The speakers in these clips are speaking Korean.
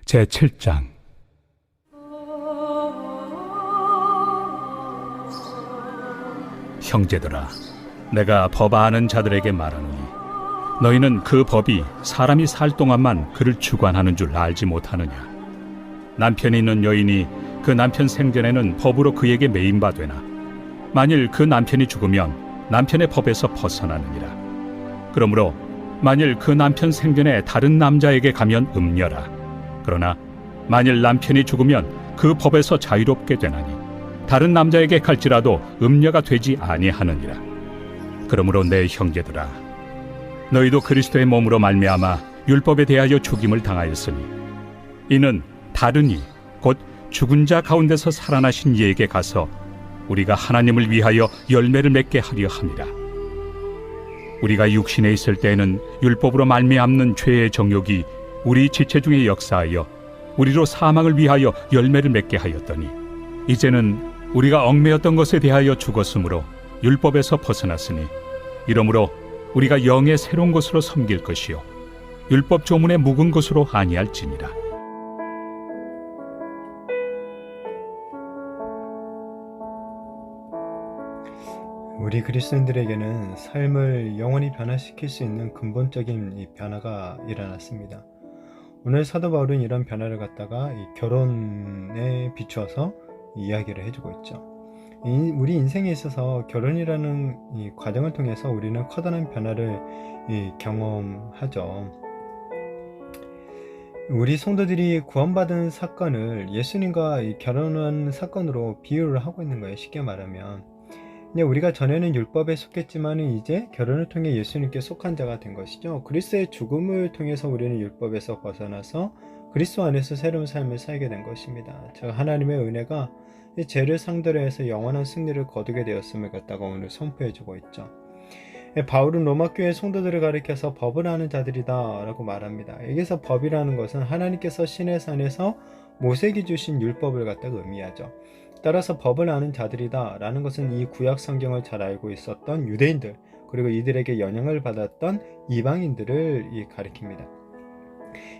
제7장. 형제들아, 내가 법 아는 자들에게 말하노니 너희는 그 법이 사람이 살 동안만 그를 주관하는 줄 알지 못하느냐. 남편이 있는 여인이 그 남편 생전에는 법으로 그에게 매인 바 되나 만일 그 남편이 죽으면 남편의 법에서 벗어나느니라. 그러므로 만일 그 남편 생전에 다른 남자에게 가면 음녀라. 그러나 만일 남편이 죽으면 그 법에서 자유롭게 되나니 다른 남자에게 갈지라도 음녀가 되지 아니하느니라. 그러므로 내 형제들아, 너희도 그리스도의 몸으로 말미암아 율법에 대하여 죽임을 당하였으니 이는 다른 이 곧 죽은 자 가운데서 살아나신 이에게 가서 우리가 하나님을 위하여 열매를 맺게 하려 함이라. 우리가 육신에 있을 때에는 율법으로 말미암는 죄의 정욕이 우리 지체 중에 역사하여 우리로 사망을 위하여 열매를 맺게 하였더니 이제는 우리가 얽매였던 것에 대하여 죽었으므로 율법에서 벗어났으니 이러므로 우리가 영의 새로운 것으로 섬길 것이요 율법 조문의 묵은 것으로 아니할지니라. 우리 그리스도인들에게는 삶을 영원히 변화시킬 수 있는 근본적인 이 변화가 일어났습니다. 오늘 사도 바울은 이런 변화를 갖다가 이 결혼에 비추어서 이야기를 해주고 있죠. 우리 인생에 있어서 결혼이라는 이 과정을 통해서 우리는 커다란 변화를 경험하죠. 우리 성도들이 구원받은 사건을 예수님과 결혼한 사건으로 비유를 하고 있는 거예요. 쉽게 말하면. 우리가 전에는 율법에 속했지만 이제 결혼을 통해 예수님께 속한 자가 된 것이죠. 그리스도의 죽음을 통해서 우리는 율법에서 벗어나서 그리스도 안에서 새로운 삶을 살게 된 것입니다. 즉 하나님의 은혜가 죄를 상대로 해서 영원한 승리를 거두게 되었음을 갖다가 오늘 선포해주고 있죠. 바울은 로마 교회 성도들을 가리켜서 법을 아는 자들이다 라고 말합니다. 여기서 법이라는 것은 하나님께서 시내 산에서 모세에게 주신 율법을 갖다가 의미하죠. 따라서 법을 아는 자들이다 라는 것은 이 구약 성경을 잘 알고 있었던 유대인들 그리고 이들에게 영향을 받았던 이방인들을 가리킵니다.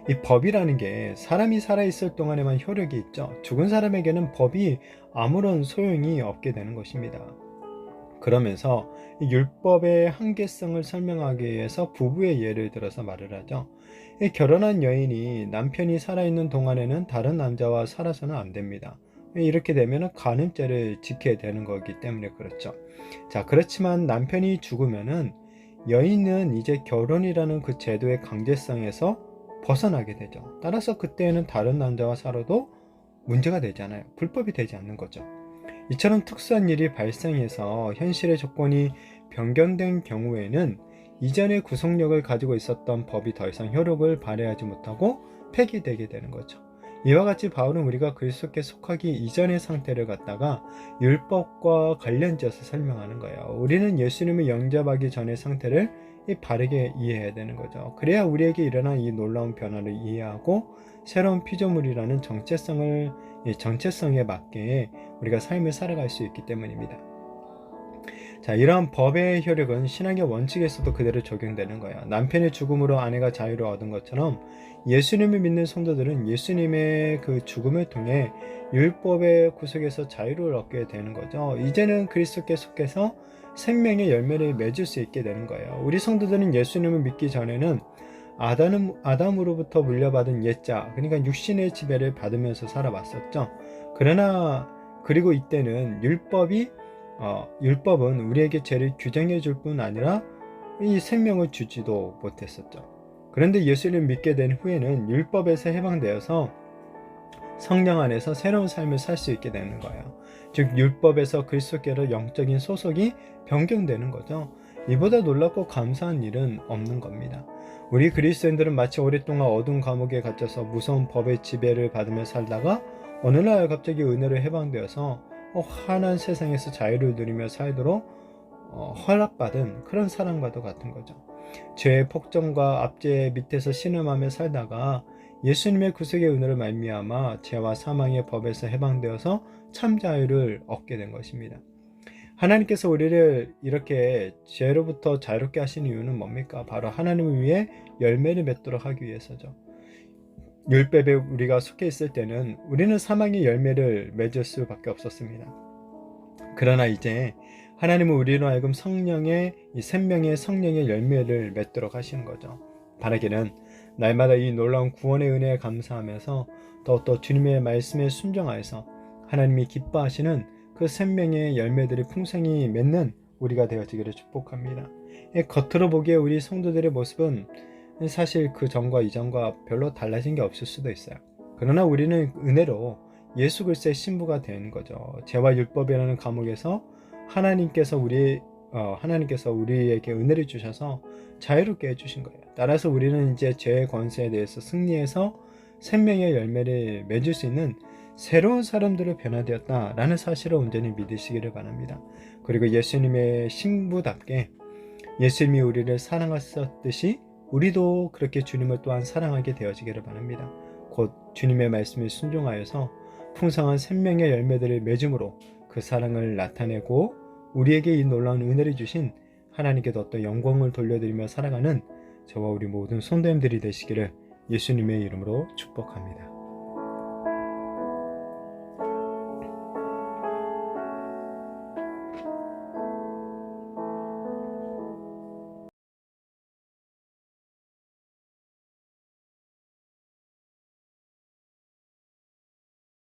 이 법이라는 게 사람이 살아있을 동안에만 효력이 있죠. 죽은 사람에게는 법이 아무런 소용이 없게 되는 것입니다. 그러면서 이 율법의 한계성을 설명하기 위해서 부부의 예를 들어서 말을 하죠. 이 결혼한 여인이 남편이 살아있는 동안에는 다른 남자와 살아서는 안 됩니다. 이렇게 되면 간음죄를 지켜야 되는 거기 때문에 그렇죠. 자, 그렇지만 남편이 죽으면은 여인은 이제 결혼이라는 그 제도의 강제성에서 벗어나게 되죠. 따라서 그때는 다른 남자와 살아도 문제가 되잖아요. 불법이 되지 않는 거죠. 이처럼 특수한 일이 발생해서 현실의 조건이 변경된 경우에는 이전의 구속력을 가지고 있었던 법이 더 이상 효력을 발휘하지 못하고 폐기되게 되는 거죠. 이와 같이 바울은 우리가 그리스도께 속하기 이전의 상태를 갖다가 율법과 관련지어서 설명하는 거예요. 우리는 예수님을 영접하기 전의 상태를 바르게 이해해야 되는 거죠. 그래야 우리에게 일어난 이 놀라운 변화를 이해하고 새로운 피조물이라는 정체성에 맞게 우리가 삶을 살아갈 수 있기 때문입니다. 자, 이러한 법의 효력은 신앙의 원칙에서도 그대로 적용되는 거예요. 남편의 죽음으로 아내가 자유를 얻은 것처럼 예수님을 믿는 성도들은 예수님의 그 죽음을 통해 율법의 구속에서 자유를 얻게 되는 거죠. 이제는 그리스도께 속해서 생명의 열매를 맺을 수 있게 되는 거예요. 우리 성도들은 예수님을 믿기 전에는 아담으로부터 물려받은 옛자, 그러니까 육신의 지배를 받으면서 살아왔었죠. 그리고 이때는 율법은 우리에게 죄를 규정해 줄 뿐 아니라 이 생명을 주지도 못했었죠. 그런데 예수를 믿게 된 후에는 율법에서 해방되어서 성령 안에서 새로운 삶을 살 수 있게 되는 거예요. 즉 율법에서 그리스도께로 영적인 소속이 변경되는 거죠. 이보다 놀랍고 감사한 일은 없는 겁니다. 우리 그리스도인들은 마치 오랫동안 어두운 감옥에 갇혀서 무서운 법의 지배를 받으며 살다가 어느 날 갑자기 은혜로 해방되어서 환한 세상에서 자유를 누리며 살도록 허락받은 그런 사람과도 같은 거죠. 죄의 폭정과 압제 밑에서 신음하며 살다가 예수님의 구속의 은혜를 말미암아 죄와 사망의 법에서 해방되어서 참 자유를 얻게 된 것입니다. 하나님께서 우리를 이렇게 죄로부터 자유롭게 하시는 이유는 뭡니까? 바로 하나님을 위해 열매를 맺도록 하기 위해서죠. 율법에 우리가 속해 있을 때는 우리는 사망의 열매를 맺을 수밖에 없었습니다. 그러나 이제 하나님은 우리로 하여금 성령의 이 생명의 성령의 열매를 맺도록 하시는 거죠. 바라기는 날마다 이 놀라운 구원의 은혜에 감사하면서 더욱더 주님의 말씀에 순종하여서 하나님이 기뻐하시는 그 생명의 열매들이 풍성히 맺는 우리가 되어지기를 축복합니다. 겉으로 보기에 우리 성도들의 모습은 사실 그 전과 이전과 별로 달라진 게 없을 수도 있어요. 그러나 우리는 은혜로 예수 그리스도의 신부가 된 거죠. 죄와 율법이라는 감옥에서 하나님께서 우리에게 은혜를 주셔서 자유롭게 해주신 거예요. 따라서 우리는 이제 죄의 권세에 대해서 승리해서 생명의 열매를 맺을 수 있는 새로운 사람들로 변화되었다라는 사실을 온전히 믿으시기를 바랍니다. 그리고 예수님의 신부답게 예수님이 우리를 사랑하셨듯이 우리도 그렇게 주님을 또한 사랑하게 되어지기를 바랍니다. 곧 주님의 말씀에 순종하여서 풍성한 생명의 열매들을 맺음으로 그 사랑을 나타내고 우리에게 이 놀라운 은혜를 주신 하나님께도 어떤 영광을 돌려드리며 살아가는 저와 우리 모든 성도님들이 되시기를 예수님의 이름으로 축복합니다.